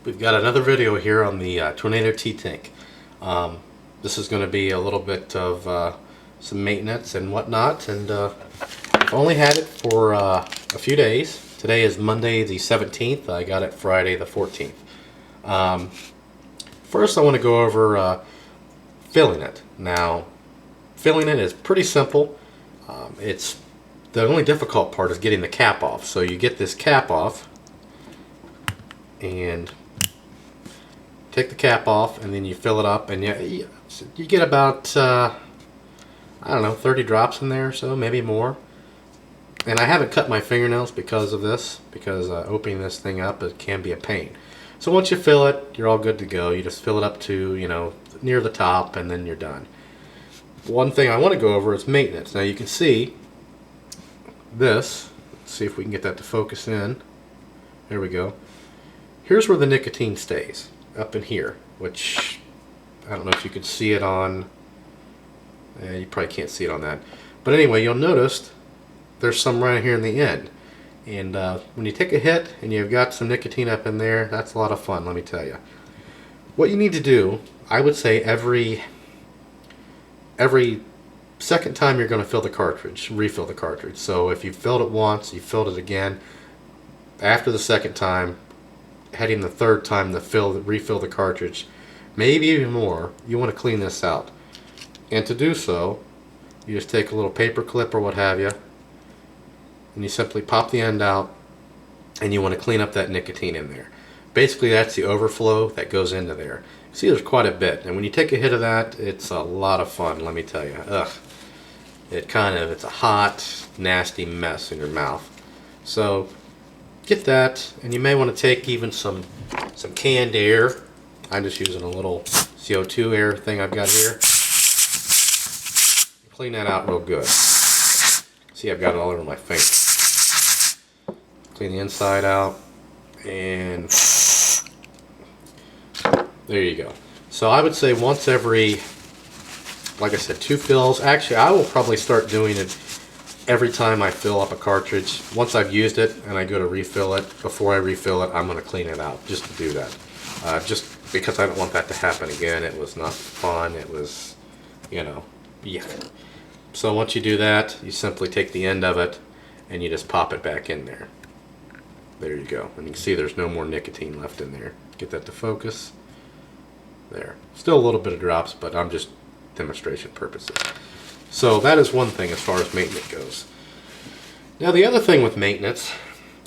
We've got another video here on the Tornado T-Tank. This is going to be a little bit of some maintenance and whatnot, and I've only had it for a few days. Today is Monday the 17th. I got it Friday the 14th. First I want to go over filling it. Now, filling it is pretty simple. It's the only difficult part is getting the cap off. So you get this cap off and take the cap off, and then you fill it up, and you get about I don't know, 30 drops in there or so, maybe more. And I haven't cut my fingernails because of this, because opening this thing up, it can be a pain. So once you fill it, you're all good to go. You just fill it up to, you know, near the top, and then you're done. One thing I want to go over is maintenance. Now you can see this. Let's see if we can get that to focus in. There we go. Here's where the nicotine stays, up in here, which I don't know if you could see it on, you probably can't see it on that. But anyway, you'll notice there's some right here in the end. And when you take a hit and you've got some nicotine up in there, that's a lot of fun, let me tell you. What you need to do, I would say every second time you're going to fill the cartridge, refill the cartridge. So if you filled it once, you filled it again. After the second time, heading the third time to refill the cartridge, maybe even more, you want to clean this out. And to do so, you just take a little paper clip or what have you, and you simply pop the end out, and you want to clean up that nicotine in there. Basically, that's the overflow that goes into there. See, there's quite a bit, and when you take a hit of that, it's a lot of fun, let me tell you. It's a hot, nasty mess in your mouth. So get that, and you may want to take even some canned air. I'm just using a little CO2 air thing I've got here. Clean that out real good. See, I've got it all over my finger. Clean the inside out, and there you go. So I would say once every, like I said, 2 fills. Actually, I will probably start doing it every time I fill up a cartridge. Once I've used it and I go to refill it, before I refill it, I'm going to clean it out just to do that. Just because I don't want that to happen again. It was not fun. It was, you know, yuck. So once you do that, you simply take the end of it and you just pop it back in there. There you go. And you can see there's no more nicotine left in there. Get that to focus. There. Still a little bit of drops, but I'm just demonstration purposes. So that is one thing as far as maintenance goes. Now the other thing with maintenance,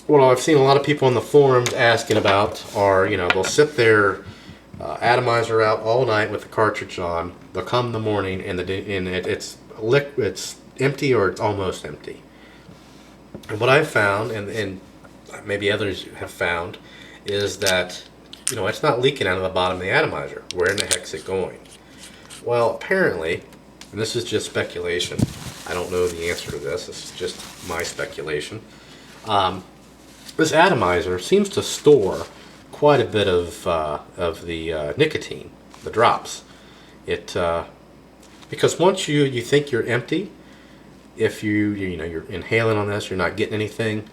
what I've seen a lot of people on the forums asking about are, you know, they'll sit their atomizer out all night with the cartridge on. They'll come in the morning and it's empty, or it's almost empty. And what I've found, and maybe others have found, is that, you know, it's not leaking out of the bottom of the atomizer. Where in the heck's it going? Well, apparently, and this is just speculation, I don't know the answer to this, this is just my speculation. This atomizer seems to store quite a bit of the nicotine, the drops. Because once you think you're empty, if you're inhaling on this, you're not getting anything,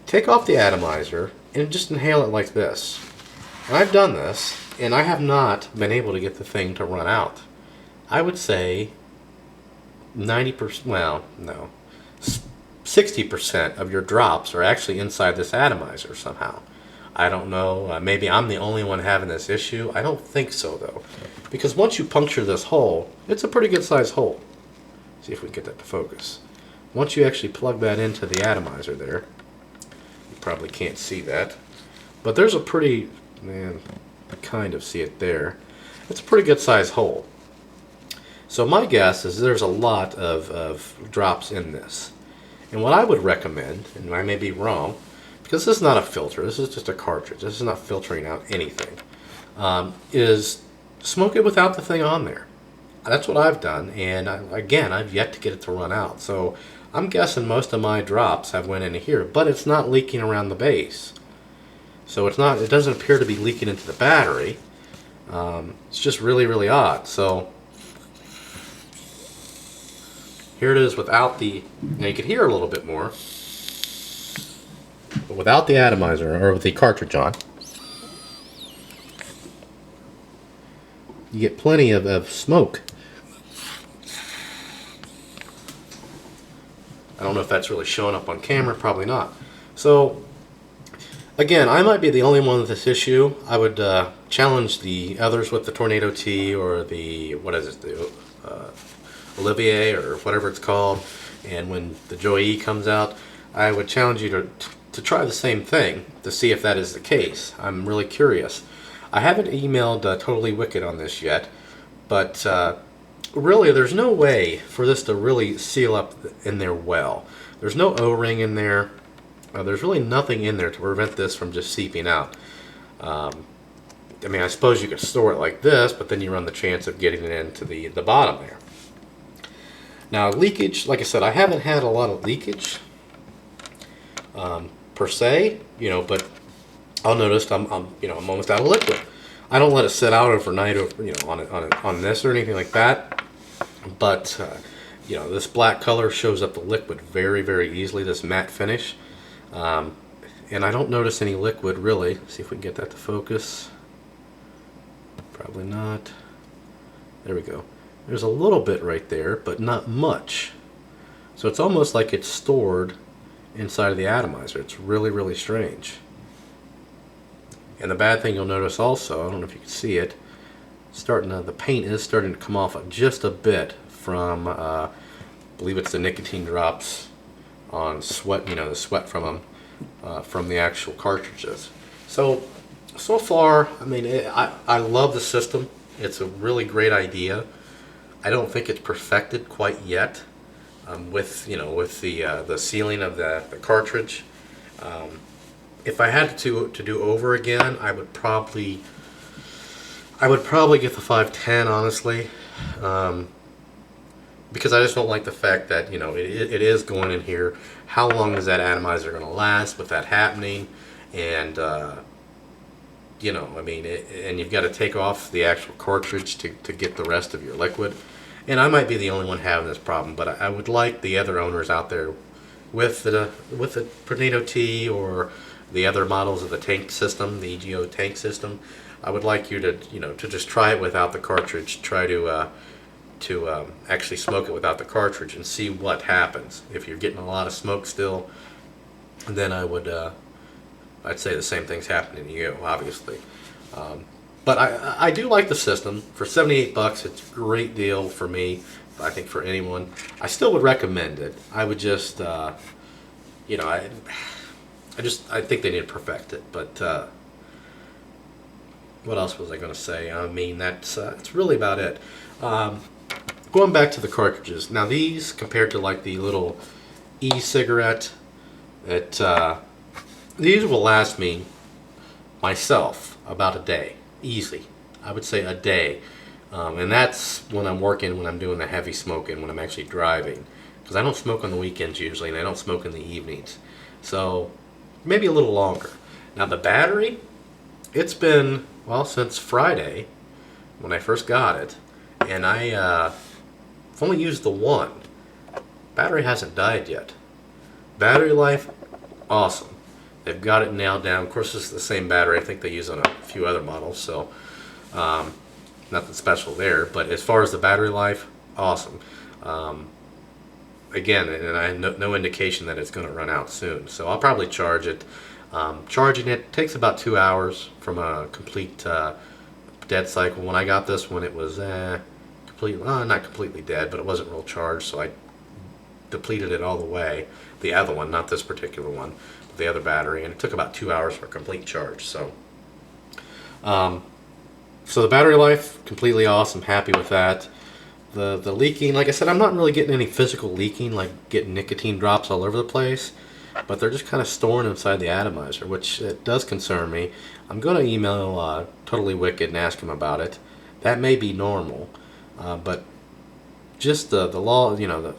take off the atomizer and just inhale it like this. And I've done this, and I have not been able to get the thing to run out. I would say 90%, well, no, 60% of your drops are actually inside this atomizer somehow. I don't know, maybe I'm the only one having this issue. I don't think so, though. Because once you puncture this hole, it's a pretty good sized hole. See if we can get that to focus. Once you actually plug that into the atomizer there, you probably can't see that, but there's a pretty, man, I kind of see it there. It's a pretty good sized hole. So my guess is there's a lot of drops in this. And what I would recommend, and I may be wrong, because this is not a filter, this is just a cartridge, this is not filtering out anything, is smoke it without the thing on there. That's what I've done, and again, I've yet to get it to run out. So I'm guessing most of my drops have went into here, but it's not leaking around the base. So it doesn't appear to be leaking into the battery. It's just really, really odd. So here it is without the, now you can hear a little bit more, but without the atomizer, or with the cartridge on. you get plenty of smoke. I don't know if that's really showing up on camera, probably not. So again, I might be the only one with this issue. I would challenge the others with the Tornado T or the, what is it, the Olivier or whatever it's called. And when the Joy E comes out, I would challenge you to try the same thing to see if that is the case. I'm really curious. I haven't emailed Totally Wicked on this yet, but really there's no way for this to really seal up in there well. There's no O-ring in there. There's really nothing in there to prevent this from just seeping out. I mean, I suppose you could store it like this, but then you run the chance of getting it into the bottom there. Now, leakage, like I said, I haven't had a lot of leakage per se, but I'll notice I'm almost out of liquid. I don't let it sit out overnight, on this or anything like that. But this black color shows up the liquid very, very easily. This matte finish. And I don't notice any liquid really. Let's see if we can get that to focus. Probably not. There we go. There's a little bit right there, but not much. So it's almost like it's stored inside of the atomizer. It's really, really strange. And the bad thing you'll notice also, I don't know if you can see it, the paint is starting to come off just a bit from, I believe it's the nicotine drops on sweat, the sweat from them, from the actual cartridges. So far, I mean, I love the system. It's a really great idea. I don't think it's perfected quite yet, with the sealing of the cartridge. If I had to do over again, I would probably get the 510, honestly, because I just don't like the fact that it is going in here. How long is that atomizer going to last with that happening? And I mean, and you've got to take off the actual cartridge to get the rest of your liquid. And I might be the only one having this problem, but I would like the other owners out there with the Tornado T or the other models of the tank system, the EGO tank system. I would like you to just try it without the cartridge. Try to actually smoke it without the cartridge and see what happens. If you're getting a lot of smoke still, then I'd say the same thing's happening to you, obviously. But I do like the system. For $78, it's a great deal for me. I think for anyone, I still would recommend it. I would just, I think they need to perfect it. But what else was I going to say? I mean, that's really about it. Going back to the cartridges. Now these, compared to like the little e-cigarette, these will last me, myself, about a day. Easy. I would say a day. And that's when I'm working, when I'm doing the heavy smoking, when I'm actually driving. Because I don't smoke on the weekends usually, and I don't smoke in the evenings. So maybe a little longer. Now the battery, it's been, since Friday when I first got it, and I've only used the one. Battery hasn't died yet. Battery life, awesome. They've got it nailed down. Of course, it's the same battery I think they use on a few other models, so nothing special there. But as far as the battery life, awesome. Again, and I have no indication that it's going to run out soon, so I'll probably charge it. Charging it takes about 2 hours from a complete dead cycle. When I got this one, it was not completely dead, but it wasn't real charged, so I depleted it all the way. The other one, not this particular one, but the other battery, and it took about 2 hours for a complete charge. So the battery life, completely awesome, happy with that. The leaking, like I said, I'm not really getting any physical leaking, like getting nicotine drops all over the place, but they're just kind of storing inside the atomizer, which it does concern me. I'm going to email Totally Wicked and ask him about it. That may be normal, but just the law, the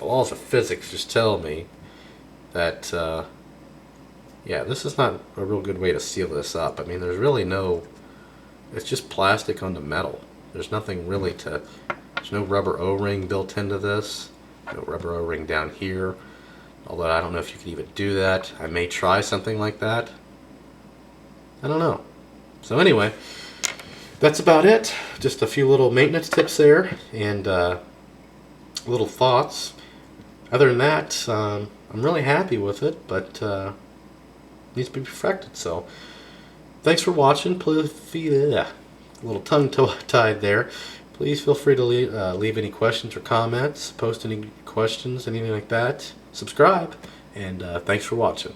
laws of physics just tell me that, this is not a real good way to seal this up. I mean, there's really it's just plastic onto metal. There's nothing really there's no rubber O-ring built into this, no rubber O-ring down here, although I don't know if you can even do that. I may try something like that. I don't know. So anyway, that's about it. Just a few little maintenance tips there, and little thoughts. Other than that, I'm really happy with it, but needs to be perfected. So, thanks for watching. A little tongue tied there. Please feel free to leave any questions or comments, post any questions, anything like that. Subscribe, and thanks for watching.